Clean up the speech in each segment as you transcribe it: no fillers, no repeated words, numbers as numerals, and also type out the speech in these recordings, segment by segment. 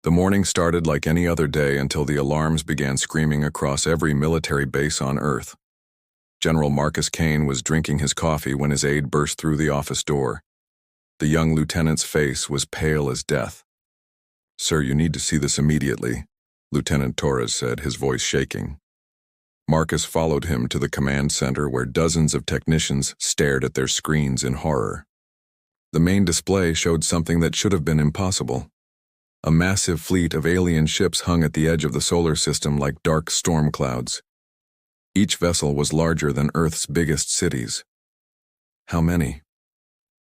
The morning started like any other day until the alarms began screaming across every military base on Earth. General Marcus Kane was drinking his coffee when his aide burst through the office door. The young lieutenant's face was pale as death. "Sir, you need to see this immediately," Lieutenant Torres said, his voice shaking. Marcus followed him to the command center where dozens of technicians stared at their screens in horror. The main display showed something that should have been impossible. A massive fleet of alien ships hung at the edge of the solar system like dark storm clouds. Each vessel was larger than Earth's biggest cities. "How many?"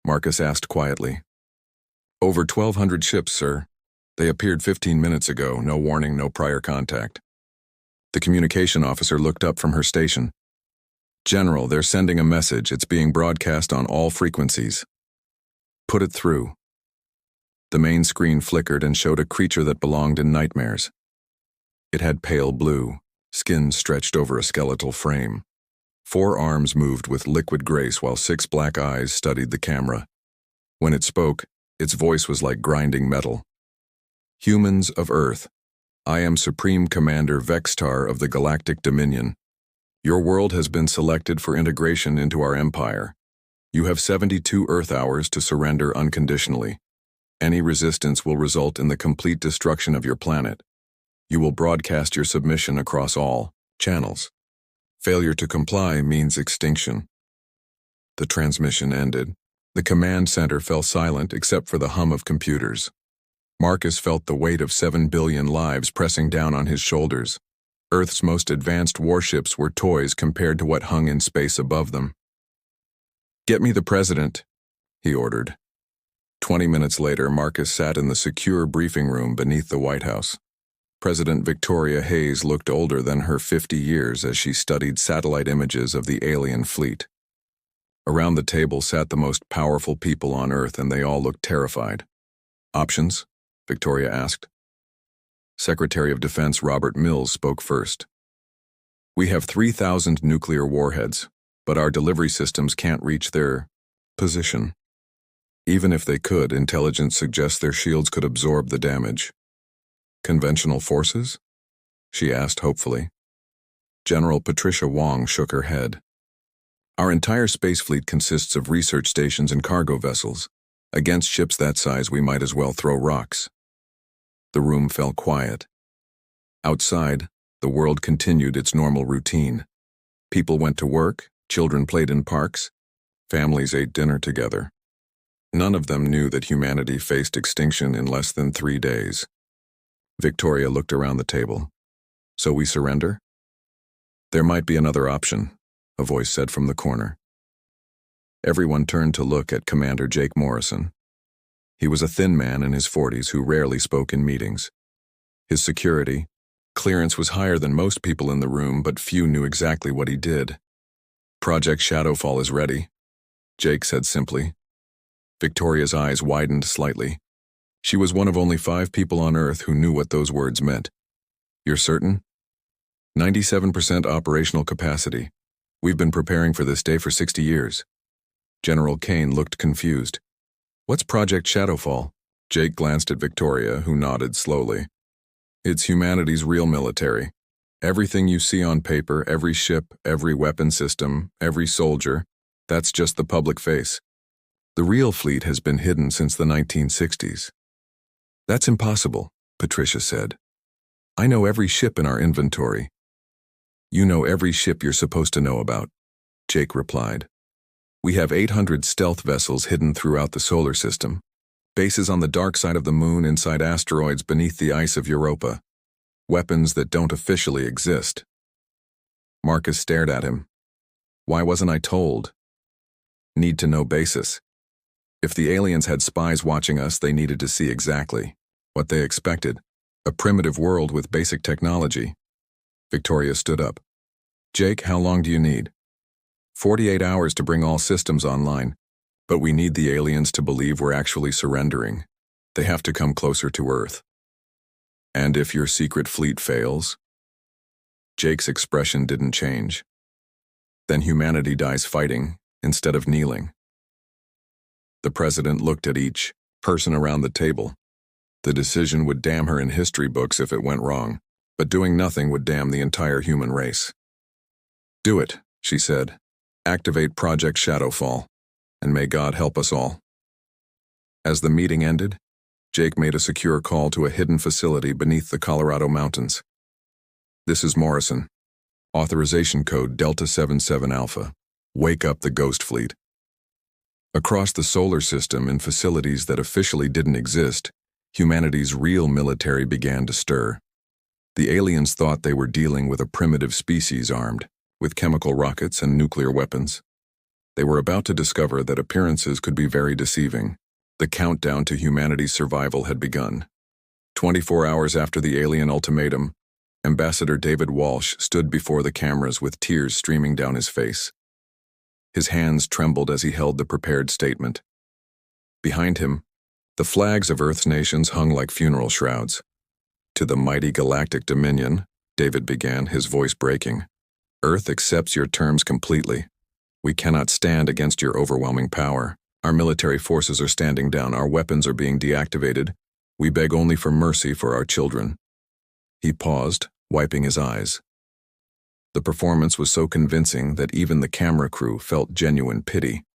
Marcus asked quietly. "Over 1,200 ships, sir. They appeared 15 minutes ago, no warning, no prior contact." The communication officer looked up from her station. "General, they're sending a message. It's being broadcast on all frequencies." "Put it through." The main screen flickered and showed a creature that belonged in nightmares. It had pale blue, skin stretched over a skeletal frame. 4 arms moved with liquid grace while 6 black eyes studied the camera. When it spoke, its voice was like grinding metal. "Humans of Earth, I am Supreme Commander Vextar of the Galactic Dominion. Your world has been selected for integration into our empire. You have 72 Earth hours to surrender unconditionally. Any resistance will result in the complete destruction of your planet. You will broadcast your submission across all channels. Failure to comply means extinction." The transmission ended. The command center fell silent except for the hum of computers. Marcus felt the weight of 7 billion lives pressing down on his shoulders. Earth's most advanced warships were toys compared to what hung in space above them. "Get me the president," he ordered. 20 minutes later, Marcus sat in the secure briefing room beneath the White House. President Victoria Hayes looked older than her 50 years as she studied satellite images of the alien fleet. Around the table sat the most powerful people on Earth, and they all looked terrified. "Options?" Victoria asked. Secretary of Defense Robert Mills spoke first. "We have 3,000 nuclear warheads, but our delivery systems can't reach their position. Even if they could, intelligence suggests their shields could absorb the damage." "Conventional forces?" she asked hopefully. General Patricia Wong shook her head. "Our entire space fleet consists of research stations and cargo vessels. Against ships that size, we might as well throw rocks." The room fell quiet. Outside, the world continued its normal routine. People went to work, children played in parks, families ate dinner together. None of them knew that humanity faced extinction in less than 3 days. Victoria looked around the table. "So we surrender?" "There might be another option," a voice said from the corner. Everyone turned to look at Commander Jake Morrison. He was a thin man in his 40s who rarely spoke in meetings. His security clearance was higher than most people in the room, but few knew exactly what he did. "Project Shadowfall is ready," Jake said simply. Victoria's eyes widened slightly. She was one of only 5 people on Earth who knew what those words meant. "You're certain?" 97% operational capacity. We've been preparing for this day for 60 years. General Kane looked confused. "What's Project Shadowfall?" Jake glanced at Victoria, who nodded slowly. "It's humanity's real military. Everything you see on paper, every ship, every weapon system, every soldier, that's just the public face. The real fleet has been hidden since the 1960s. "That's impossible," Patricia said. "I know every ship in our inventory." "You know every ship you're supposed to know about," Jake replied. "We have 800 stealth vessels hidden throughout the solar system. Bases on the dark side of the moon, inside asteroids beneath the ice of Europa. Weapons that don't officially exist." Marcus stared at him. "Why wasn't I told?" "Need to know basis. If the aliens had spies watching us, they needed to see exactly what they expected. A primitive world with basic technology." Victoria stood up. "Jake, how long do you need?" 48 hours to bring all systems online. But we need the aliens to believe we're actually surrendering. They have to come closer to Earth." "And if your secret fleet fails?" Jake's expression didn't change. "Then humanity dies fighting instead of kneeling." The president looked at each person around the table. The decision would damn her in history books if it went wrong, but doing nothing would damn the entire human race. "Do it," she said. "Activate Project Shadowfall, and may God help us all." As the meeting ended, Jake made a secure call to a hidden facility beneath the Colorado mountains. "This is Morrison. Authorization code Delta 77 Alpha. Wake up the Ghost Fleet." Across the solar system, in facilities that officially didn't exist, humanity's real military began to stir. The aliens thought they were dealing with a primitive species armed with chemical rockets and nuclear weapons. They were about to discover that appearances could be very deceiving. The countdown to humanity's survival had begun. 24 hours after the alien ultimatum, Ambassador David Walsh stood before the cameras with tears streaming down his face. His hands trembled as he held the prepared statement. Behind him, the flags of Earth's nations hung like funeral shrouds. "To the mighty Galactic Dominion," David began, his voice breaking. "Earth accepts your terms completely. We cannot stand against your overwhelming power. Our military forces are standing down. Our weapons are being deactivated. We beg only for mercy for our children." He paused, wiping his eyes. The performance was so convincing that even the camera crew felt genuine pity.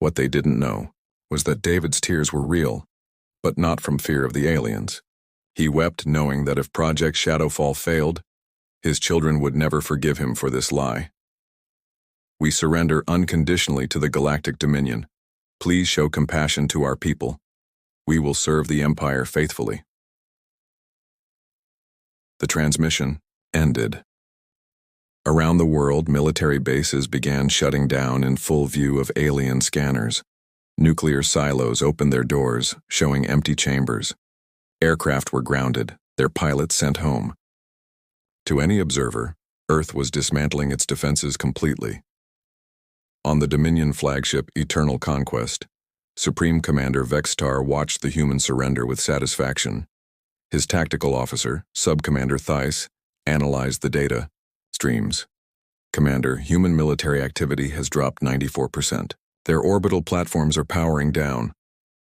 What they didn't know was that David's tears were real, but not from fear of the aliens. He wept knowing that if Project Shadowfall failed, his children would never forgive him for this lie. "We surrender unconditionally to the Galactic Dominion. Please show compassion to our people. We will serve the Empire faithfully." The transmission ended. Around the world, military bases began shutting down in full view of alien scanners. Nuclear silos opened their doors, showing empty chambers. Aircraft were grounded, their pilots sent home. To any observer, Earth was dismantling its defenses completely. On the Dominion flagship Eternal Conquest, Supreme Commander Vextar watched the human surrender with satisfaction. His tactical officer, Subcommander Theiss, analyzed the data streams. "Commander, human military activity has dropped 94%. Their orbital platforms are powering down.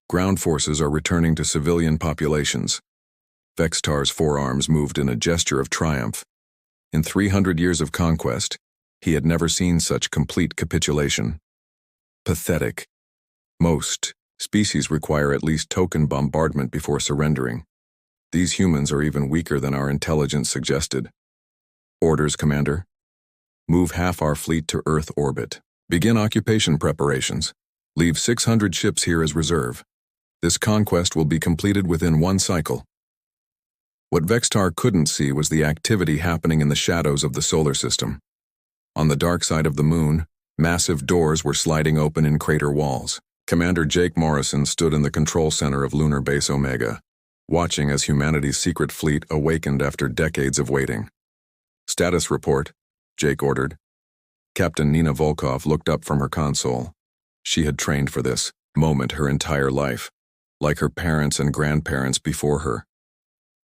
Ground forces are returning to civilian populations." Vextar's forearms moved in a gesture of triumph. In 300 years of conquest, he had never seen such complete capitulation. Pathetic. Most species require at least token bombardment before surrendering. These humans are even weaker than our intelligence suggested. "Orders, Commander. Move half our fleet to Earth orbit. Begin occupation preparations. Leave 600 ships here as reserve. This conquest will be completed within one cycle." What Vextar couldn't see was the activity happening in the shadows of the solar system. On the dark side of the moon, massive doors were sliding open in crater walls. Commander Jake Morrison stood in the control center of Lunar Base Omega, watching as humanity's secret fleet awakened after decades of waiting. "Status report," Jake ordered. Captain Nina Volkov looked up from her console. She had trained for this moment her entire life, like her parents and grandparents before her.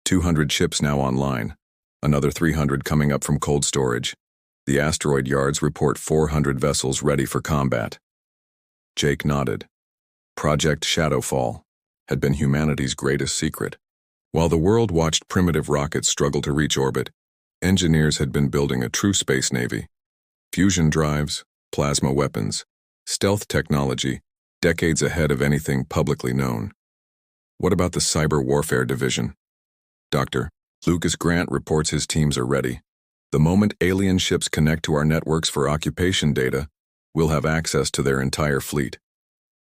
200 ships now online, another 300 coming up from cold storage. The asteroid yards report 400 vessels ready for combat. Jake nodded. Project Shadowfall had been humanity's greatest secret. While the world watched primitive rockets struggle to reach orbit, engineers had been building a true space navy. Fusion drives, plasma weapons, stealth technology, decades ahead of anything publicly known. What about the Cyber Warfare Division? Dr. Lucas Grant reports his teams are ready. The moment alien ships connect to our networks for occupation data, we'll have access to their entire fleet.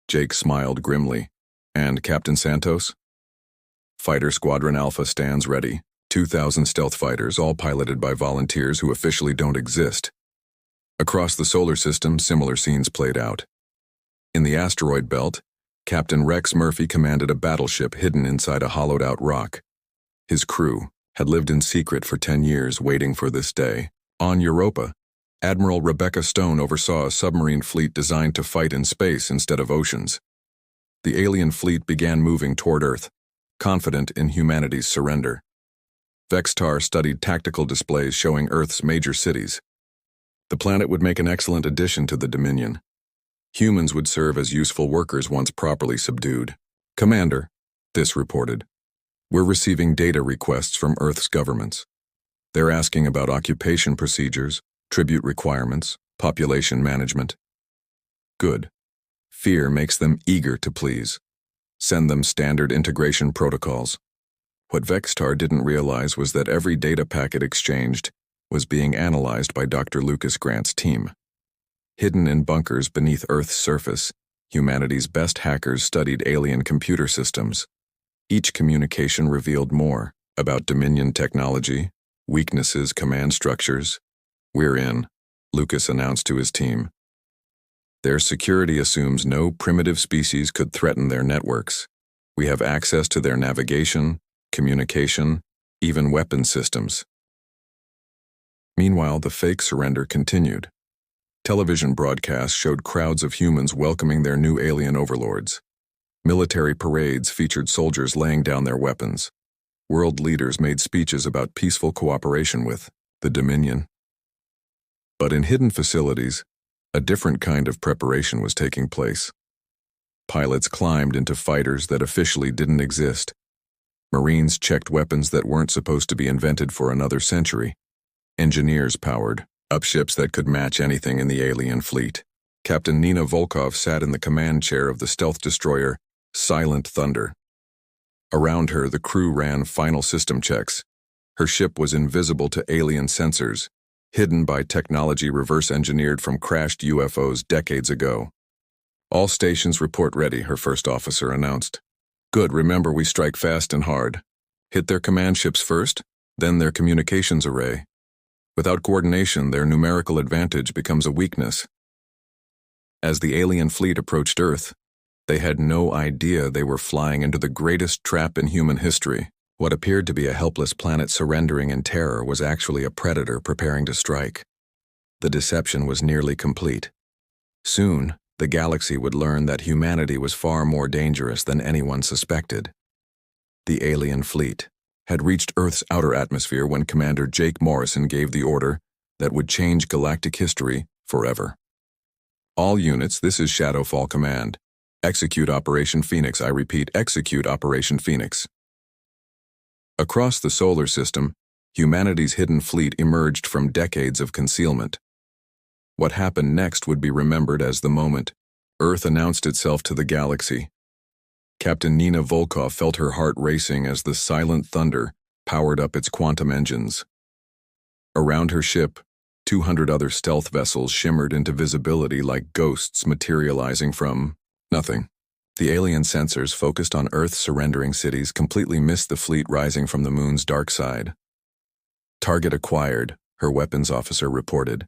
Jake smiled grimly. And Captain Santos? Fighter Squadron Alpha stands ready. 2,000 stealth fighters, all piloted by volunteers who officially don't exist. Across the solar system, similar scenes played out. In the asteroid belt, Captain Rex Murphy commanded a battleship hidden inside a hollowed-out rock. His crew had lived in secret for 10 years, waiting for this day. On Europa, Admiral Rebecca Stone oversaw a submarine fleet designed to fight in space instead of oceans. The alien fleet began moving toward Earth, confident in humanity's surrender. Vextar studied tactical displays showing Earth's major cities. The planet would make an excellent addition to the Dominion. Humans would serve as useful workers once properly subdued. "Commander, This reported. We're receiving data requests from Earth's governments. They're asking about occupation procedures, tribute requirements, population management. Good. Fear makes them eager to please. Send them standard integration protocols. What Vextar didn't realize was that every data packet exchanged was being analyzed by Dr. Lucas Grant's team. Hidden in bunkers beneath Earth's surface, humanity's best hackers studied alien computer systems. Each communication revealed more about Dominion technology, weaknesses, command structures. We're in, Lucas announced to his team. Their security assumes no primitive species could threaten their networks. We have access to their navigation, communication, even weapon systems. Meanwhile, the fake surrender continued. Television broadcasts showed crowds of humans welcoming their new alien overlords. Military parades featured soldiers laying down their weapons. World leaders made speeches about peaceful cooperation with the Dominion. But in hidden facilities, a different kind of preparation was taking place. Pilots climbed into fighters that officially didn't exist. Marines checked weapons that weren't supposed to be invented for another century. Engineers powered up ships that could match anything in the alien fleet. Captain Nina Volkov sat in the command chair of the stealth destroyer Silent Thunder. Around her, the crew ran final system checks. Her ship was invisible to alien sensors, hidden by technology reverse-engineered from crashed UFOs decades ago. All stations report ready, her first officer announced. Good, remember we strike fast and hard. Hit their command ships first, then their communications array. Without coordination, their numerical advantage becomes a weakness. As the alien fleet approached Earth, they had no idea they were flying into the greatest trap in human history. What appeared to be a helpless planet surrendering in terror was actually a predator preparing to strike. The deception was nearly complete. Soon, the galaxy would learn that humanity was far more dangerous than anyone suspected. The alien fleet had reached Earth's outer atmosphere when Commander Jake Morrison gave the order that would change galactic history forever. All units, this is Shadowfall Command. Execute Operation Phoenix. I repeat, execute Operation Phoenix. Across the solar system, humanity's hidden fleet emerged from decades of concealment. What happened next would be remembered as the moment Earth announced itself to the galaxy. Captain Nina Volkov felt her heart racing as the Silent Thunder powered up its quantum engines. Around her ship, 200 other stealth vessels shimmered into visibility like ghosts materializing from nothing. The alien sensors focused on Earth's surrendering cities completely missed the fleet rising from the moon's dark side. Target acquired, her weapons officer reported.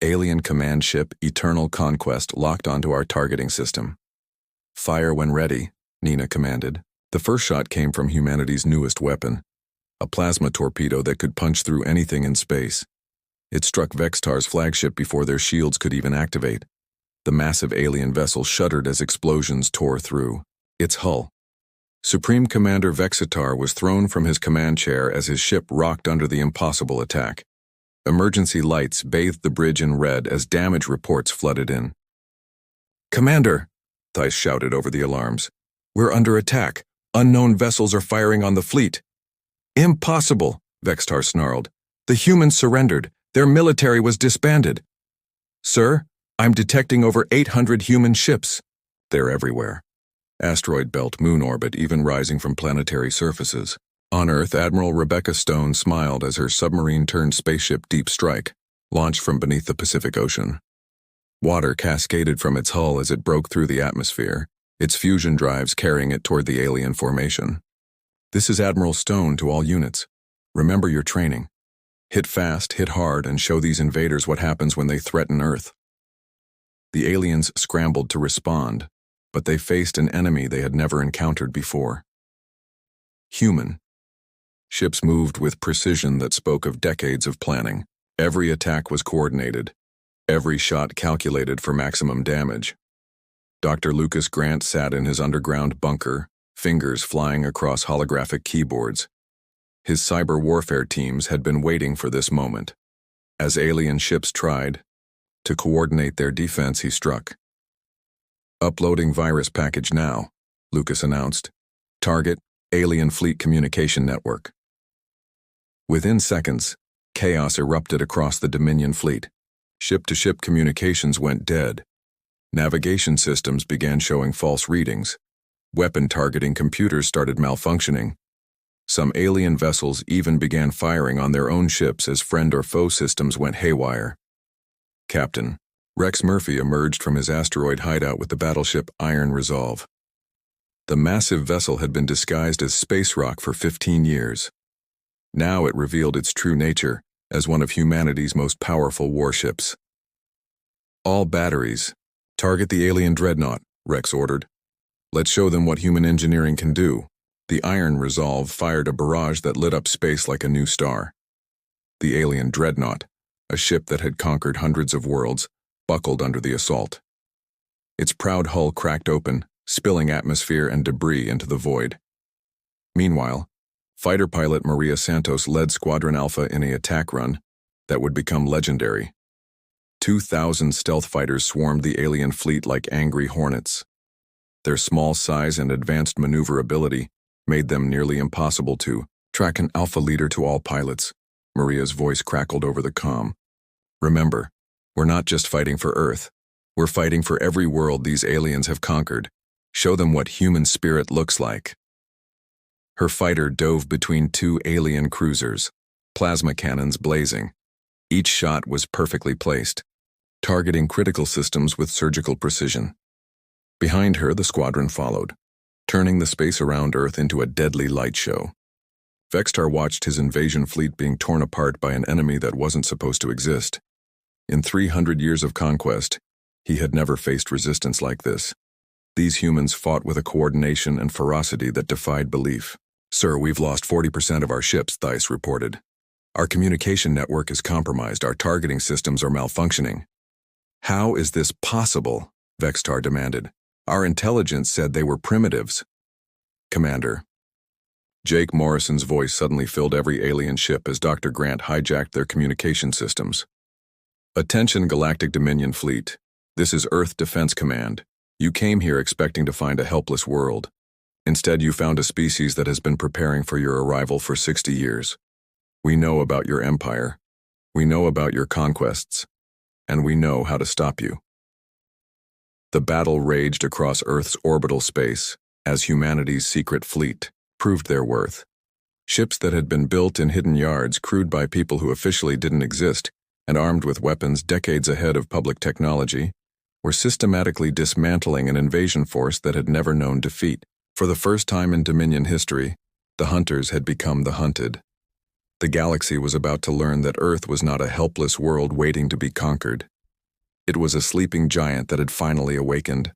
Alien command ship Eternal Conquest locked onto our targeting system. Fire when ready, Nina commanded. The first shot came from humanity's newest weapon, a plasma torpedo that could punch through anything in space. It struck Vextar's flagship before their shields could even activate. The massive alien vessel shuddered as explosions tore through its hull. Supreme Commander Vexitar was thrown from his command chair as his ship rocked under the impossible attack. Emergency lights bathed the bridge in red as damage reports flooded in. "Commander!" Theiss shouted over the alarms. "We're under attack. Unknown vessels are firing on the fleet." "Impossible!" Vextar snarled. "The humans surrendered. Their military was disbanded." "Sir, I'm detecting over 800 human ships." "They're everywhere. Asteroid belt, moon orbit, even rising from planetary surfaces." On Earth, Admiral Rebecca Stone smiled as her submarine-turned spaceship Deep Strike launched from beneath the Pacific Ocean. Water cascaded from its hull as it broke through the atmosphere, its fusion drives carrying it toward the alien formation. "This is Admiral Stone to all units. Remember your training. Hit fast, hit hard, and show these invaders what happens when they threaten Earth." The aliens scrambled to respond, but they faced an enemy they had never encountered before. Human. Ships moved with precision that spoke of decades of planning. Every attack was coordinated, every shot calculated for maximum damage. Dr. Lucas Grant sat in his underground bunker, fingers flying across holographic keyboards. His cyber warfare teams had been waiting for this moment. As alien ships tried to coordinate their defense, he struck. "Uploading virus package now," Lucas announced. "Target, Alien Fleet Communication Network. Within seconds, chaos erupted across the Dominion fleet. Ship-to-ship communications went dead. Navigation systems began showing false readings. Weapon targeting computers started malfunctioning. Some alien vessels even began firing on their own ships as friend or foe systems went haywire. Captain Rex Murphy emerged from his asteroid hideout with the battleship Iron Resolve. The massive vessel had been disguised as space rock for 15 years. Now it revealed its true nature as one of humanity's most powerful warships. All batteries, target the alien dreadnought, Rex ordered. Let's show them what human engineering can do. The Iron Resolve fired a barrage that lit up space like a new star. The alien dreadnought, a ship that had conquered hundreds of worlds, buckled under the assault. Its proud hull cracked open, spilling atmosphere and debris into the void. Meanwhile, fighter pilot Maria Santos led Squadron Alpha in an attack run that would become legendary. 2,000 stealth fighters swarmed the alien fleet like angry hornets. Their small size and advanced maneuverability made them nearly impossible to track. An Alpha leader to all pilots, Maria's voice crackled over the comm. Remember, we're not just fighting for Earth. We're fighting for every world these aliens have conquered. Show them what human spirit looks like. Her fighter dove between two alien cruisers, plasma cannons blazing. Each shot was perfectly placed, targeting critical systems with surgical precision. Behind her, the squadron followed, turning the space around Earth into a deadly light show. Vextar watched his invasion fleet being torn apart by an enemy that wasn't supposed to exist. In 300 years of conquest, he had never faced resistance like this. These humans fought with a coordination and ferocity that defied belief. Sir, we've lost 40% of our ships, Theiss reported. Our communication network is compromised. Our targeting systems are malfunctioning. How is this possible? Vextar demanded. Our intelligence said they were primitives. Commander. Jake Morrison's voice suddenly filled every alien ship as Dr. Grant hijacked their communication systems. Attention, Galactic Dominion Fleet. This is Earth Defense Command. You came here expecting to find a helpless world. Instead, you found a species that has been preparing for your arrival for 60 years. We know about your empire. We know about your conquests. And we know how to stop you. The battle raged across Earth's orbital space as humanity's secret fleet proved their worth. Ships that had been built in hidden yards, crewed by people who officially didn't exist, and armed with weapons decades ahead of public technology, were systematically dismantling an invasion force that had never known defeat. For the first time in Dominion history, the hunters had become the hunted. The galaxy was about to learn that Earth was not a helpless world waiting to be conquered. It was a sleeping giant that had finally awakened.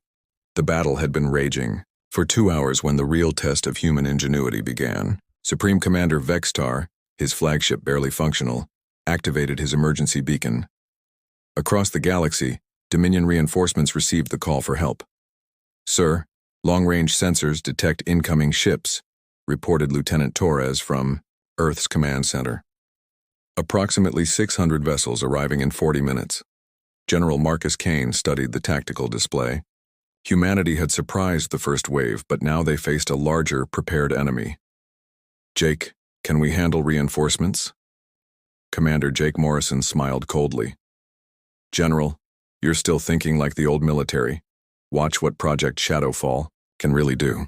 The battle had been raging for 2 hours when the real test of human ingenuity began. Supreme Commander Vextar, his flagship barely functional, activated his emergency beacon. Across the galaxy, Dominion reinforcements received the call for help. Sir, long-range sensors detect incoming ships, reported Lieutenant Torres from Earth's command center. Approximately 600 vessels arriving in 40 minutes. General Marcus Kane studied the tactical display. Humanity had surprised the first wave, but now they faced a larger, prepared enemy. Jake, can we handle reinforcements? Commander Jake Morrison smiled coldly. General, you're still thinking like the old military. Watch what Project Shadowfall can really do.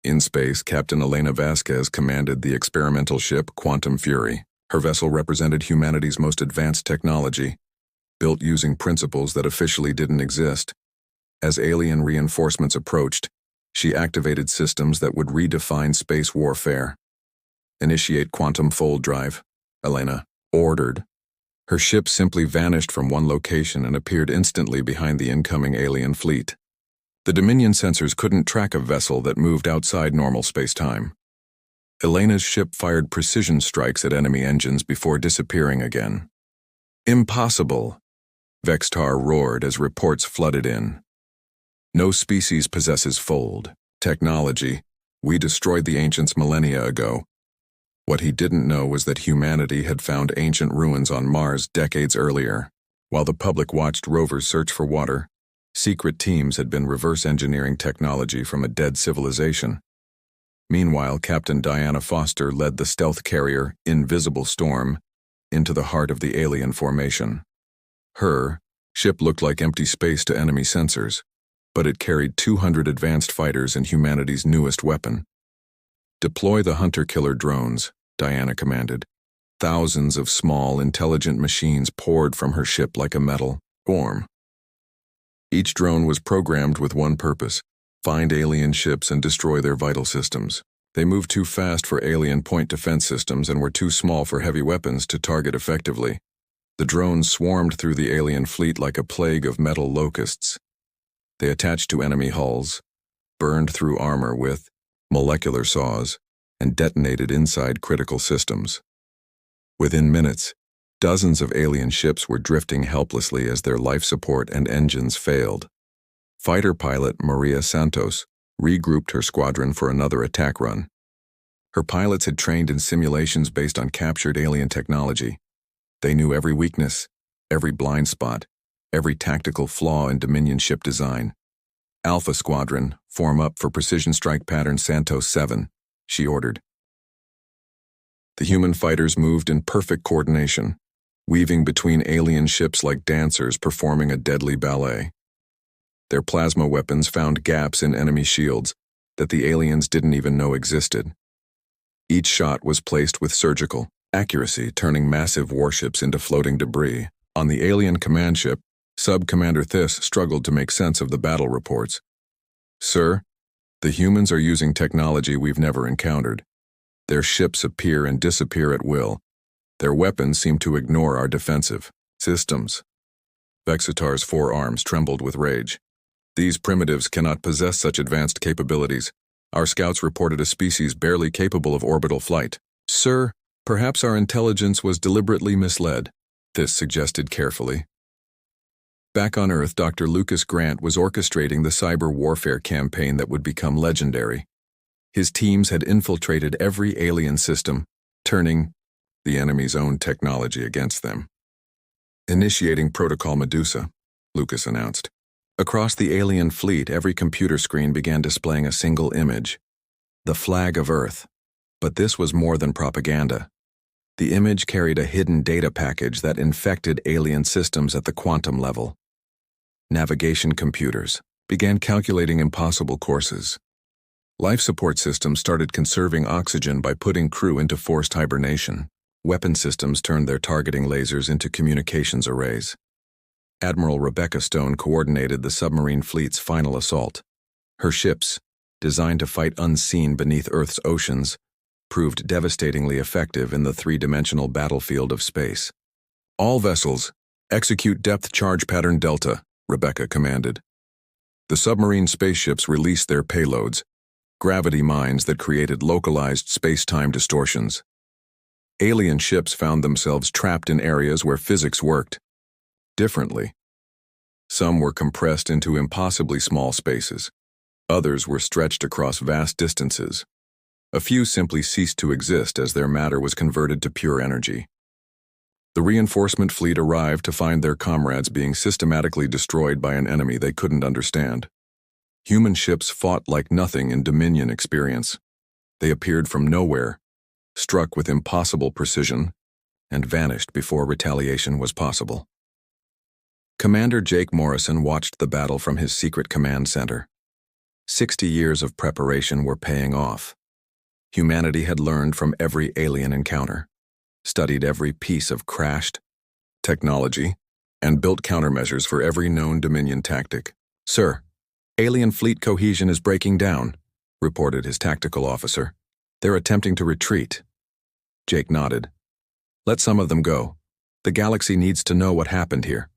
In space, Captain Elena Vasquez commanded the experimental ship Quantum Fury. Her vessel represented humanity's most advanced technology, built using principles that officially didn't exist. As alien reinforcements approached, she activated systems that would redefine space warfare. Initiate quantum fold drive, Elena ordered. Her ship simply vanished from one location and appeared instantly behind the incoming alien fleet. The Dominion sensors couldn't track a vessel that moved outside normal space-time. Elena's ship fired precision strikes at enemy engines before disappearing again. Impossible! Vextar roared as reports flooded in. No species possesses fold technology. We destroyed the ancients millennia ago. What he didn't know was that humanity had found ancient ruins on Mars decades earlier. While the public watched rovers search for water, secret teams had been reverse engineering technology from a dead civilization. Meanwhile, Captain Diana Foster led the stealth carrier, Invisible Storm, into the heart of the alien formation. Her ship looked like empty space to enemy sensors, but it carried 200 advanced fighters and humanity's newest weapon. "Deploy the hunter-killer drones," Diana commanded. Thousands of small, intelligent machines poured from her ship like a metal orb. Each drone was programmed with one purpose: find alien ships and destroy their vital systems. They moved too fast for alien point defense systems and were too small for heavy weapons to target effectively. The drones swarmed through the alien fleet like a plague of metal locusts. They attached to enemy hulls, burned through armor with molecular saws, and detonated inside critical systems. Within minutes, dozens of alien ships were drifting helplessly as their life support and engines failed. Fighter pilot Maria Santos regrouped her squadron for another attack run. Her pilots had trained in simulations based on captured alien technology. They knew every weakness, every blind spot, every tactical flaw in Dominion ship design. "Alpha Squadron, form up for Precision Strike Pattern Santos 7, she ordered. The human fighters moved in perfect coordination, weaving between alien ships like dancers performing a deadly ballet. Their plasma weapons found gaps in enemy shields that the aliens didn't even know existed. Each shot was placed with surgical accuracy, turning massive warships into floating debris. On the alien command ship, Sub-Commander Thys struggled to make sense of the battle reports. "Sir, the humans are using technology we've never encountered. Their ships appear and disappear at will. Their weapons seem to ignore our defensive systems." Vexitar's forearms trembled with rage. "These primitives cannot possess such advanced capabilities. Our scouts reported a species barely capable of orbital flight." "Sir, perhaps our intelligence was deliberately misled," Thys suggested carefully. Back on Earth, Dr. Lucas Grant was orchestrating the cyber warfare campaign that would become legendary. His teams had infiltrated every alien system, turning the enemy's own technology against them. "Initiating Protocol Medusa," Lucas announced. Across the alien fleet, every computer screen began displaying a single image: the flag of Earth. But this was more than propaganda. The image carried a hidden data package that infected alien systems at the quantum level. Navigation computers began calculating impossible courses. Life support systems started conserving oxygen by putting crew into forced hibernation. Weapon systems turned their targeting lasers into communications arrays. Admiral Rebecca Stone coordinated the submarine fleet's final assault. Her ships, designed to fight unseen beneath Earth's oceans, proved devastatingly effective in the three-dimensional battlefield of space. "All vessels, execute depth charge pattern Delta," Rebecca commanded. The submarine spaceships released their payloads, gravity mines that created localized space-time distortions. Alien ships found themselves trapped in areas where physics worked differently. Some were compressed into impossibly small spaces. Others were stretched across vast distances. A few simply ceased to exist as their matter was converted to pure energy. The reinforcement fleet arrived to find their comrades being systematically destroyed by an enemy they couldn't understand. Human ships fought like nothing in Dominion experience. They appeared from nowhere, struck with impossible precision, and vanished before retaliation was possible. Commander Jake Morrison watched the battle from his secret command center. 60 years of preparation were paying off. Humanity had learned from every alien encounter, studied every piece of crashed technology, and built countermeasures for every known Dominion tactic. "Sir, alien fleet cohesion is breaking down," reported his tactical officer. "They're attempting to retreat." Jake nodded. "Let some of them go. The galaxy needs to know what happened here."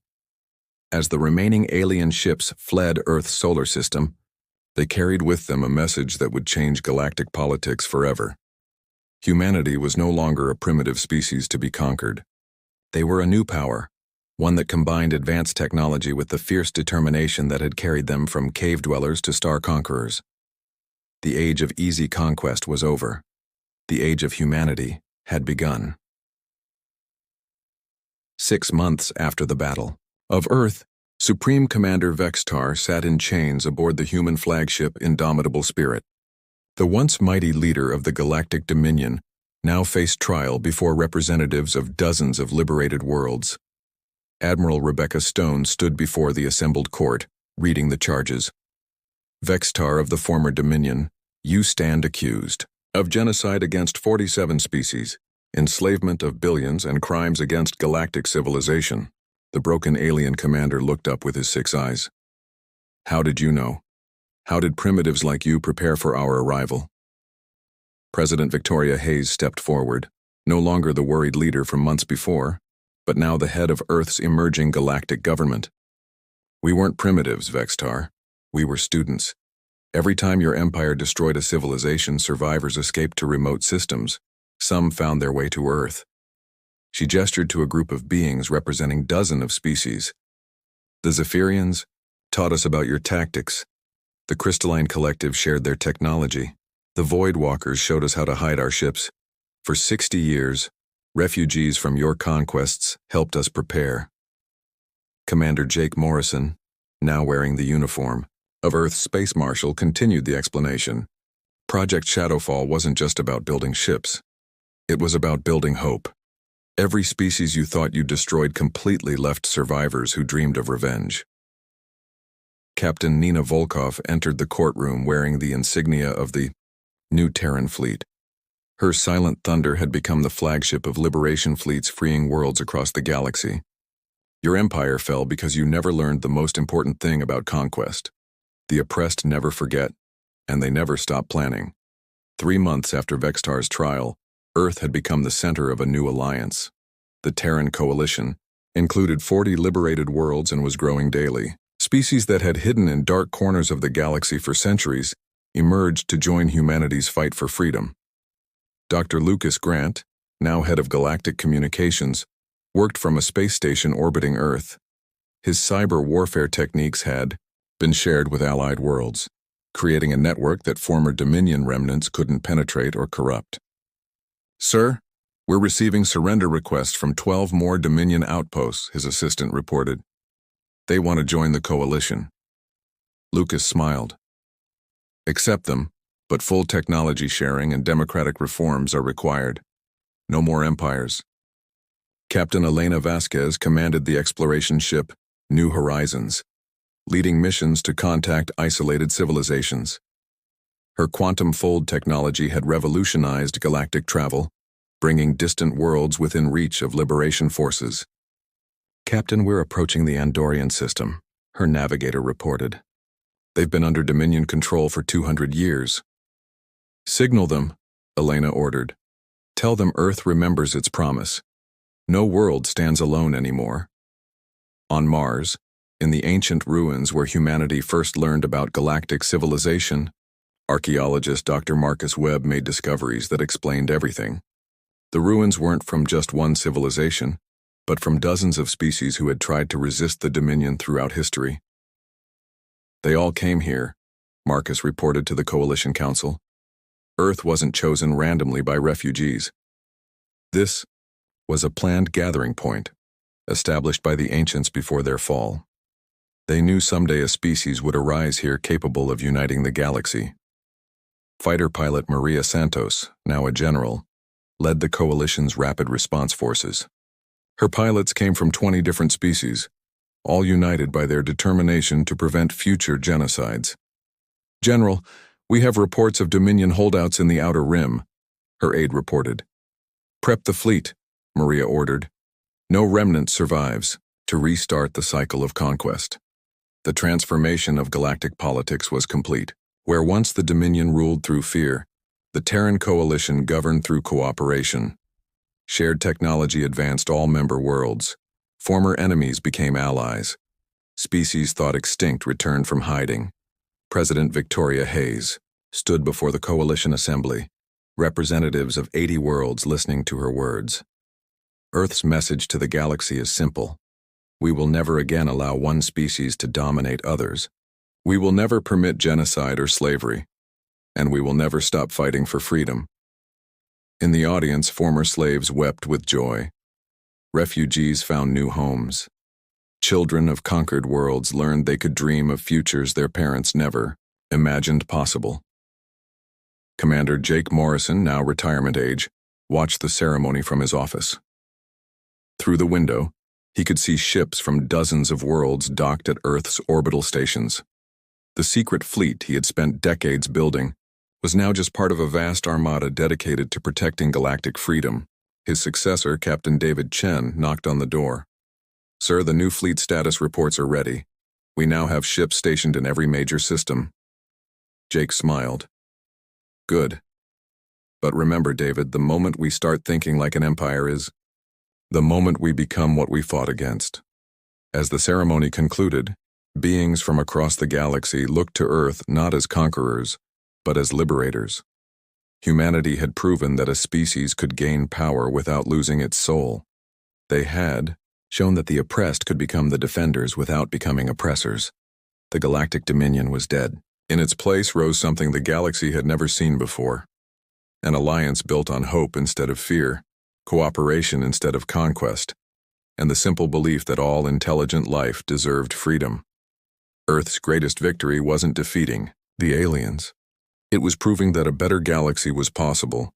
As the remaining alien ships fled Earth's solar system, they carried with them a message that would change galactic politics forever. Humanity was no longer a primitive species to be conquered. They were a new power, one that combined advanced technology with the fierce determination that had carried them from cave dwellers to star conquerors. The age of easy conquest was over. The age of humanity had begun. 6 months after the Battle of Earth, Supreme Commander Vexitar sat in chains aboard the human flagship Indomitable Spirit. The once mighty leader of the Galactic Dominion now faced trial before representatives of dozens of liberated worlds. Admiral Rebecca Stone stood before the assembled court, reading the charges. Vextar of the former Dominion, you stand accused of genocide against 47 species, enslavement of billions, and crimes against galactic civilization. The broken alien commander looked up with his 6 eyes. How did you know? How did primitives like you prepare for our arrival? President Victoria Hayes stepped forward, no longer the worried leader from months before, but now the head of Earth's emerging galactic government. We weren't primitives, Vextar. We were students. Every time your empire destroyed a civilization, survivors escaped to remote systems. Some found their way to Earth. She gestured to a group of beings representing dozens of species. The Zephyrians taught us about your tactics. The Crystalline Collective shared their technology. The Void Walkers showed us how to hide our ships. For 60 years, refugees from your conquests helped us prepare. Commander Jake Morrison, now wearing the uniform of Earth's Space Marshal, continued the explanation. Project Shadowfall wasn't just about building ships. It was about building hope. Every species you thought you destroyed completely left survivors who dreamed of revenge. Captain Nina Volkov entered the courtroom wearing the insignia of the new Terran fleet. Her Silent Thunder had become the flagship of liberation fleets freeing worlds across the galaxy. Your empire fell because you never learned the most important thing about conquest. The oppressed never forget, and they never stop planning. 3 months after Vextar's trial, Earth had become the center of a new alliance. The Terran Coalition included 40 liberated worlds and was growing daily. Species that had hidden in dark corners of the galaxy for centuries emerged to join humanity's fight for freedom. Dr. Lucas Grant, now head of Galactic Communications, worked from a space station orbiting Earth. His cyber warfare techniques had been shared with allied worlds, creating a network that former Dominion remnants couldn't penetrate or corrupt. Sir, we're receiving surrender requests from 12 more Dominion outposts, his assistant reported. They want to join the coalition. Lucas smiled. Accept them, but full technology sharing and democratic reforms are required. No more empires. Captain Elena Vasquez commanded the exploration ship New Horizons, leading missions to contact isolated civilizations. Her quantum fold technology had revolutionized galactic travel, bringing distant worlds within reach of liberation forces. Captain, we're approaching the Andorian system, her navigator reported. They've been under Dominion control for 200 years. Signal them, Elena ordered. Tell them Earth remembers its promise. No world stands alone anymore. On Mars, in the ancient ruins where humanity first learned about galactic civilization, archaeologist Dr. Marcus Webb made discoveries that explained everything. The ruins weren't from just one civilization, but from dozens of species who had tried to resist the Dominion throughout history. They all came here, Marcus reported to the Coalition Council. Earth wasn't chosen randomly by refugees. This was a planned gathering point, established by the ancients before their fall. They knew someday a species would arise here capable of uniting the galaxy. Fighter pilot Maria Santos, now a general, led the Coalition's rapid response forces. Her pilots came from 20 different species, all united by their determination to prevent future genocides. General, we have reports of Dominion holdouts in the Outer Rim, her aide reported. Prep the fleet, Maria ordered. No remnant survives to restart the cycle of conquest. The transformation of galactic politics was complete. Where once the Dominion ruled through fear, the Terran Coalition governed through cooperation. Shared technology advanced all member worlds. Former enemies became allies. Species thought extinct returned from hiding. President Victoria Hayes stood before the Coalition Assembly, representatives of 80 worlds listening to her words. Earth's message to the galaxy is simple. We will never again allow one species to dominate others. We will never permit genocide or slavery, and we will never stop fighting for freedom. In the audience, former slaves wept with joy. Refugees found new homes. Children of conquered worlds learned they could dream of futures their parents never imagined possible. Commander Jake Morrison, now retirement age, watched the ceremony from his office. Through the window, he could see ships from dozens of worlds docked at Earth's orbital stations. The secret fleet he had spent decades building was now just part of a vast armada dedicated to protecting galactic freedom. His successor, Captain David Chen, knocked on the door. "Sir, the new fleet status reports are ready. We now have ships stationed in every major system." Jake smiled. "Good. But remember, David, the moment we start thinking like an empire is the moment we become what we fought against." As the ceremony concluded, beings from across the galaxy looked to Earth not as conquerors, but as liberators. Humanity had proven that a species could gain power without losing its soul. They had shown that the oppressed could become the defenders without becoming oppressors. The galactic dominion was dead. In its place rose something the galaxy had never seen before. An alliance built on hope instead of fear, cooperation instead of conquest, and the simple belief that all intelligent life deserved freedom. Earth's greatest victory wasn't defeating the aliens. It was proving that a better galaxy was possible,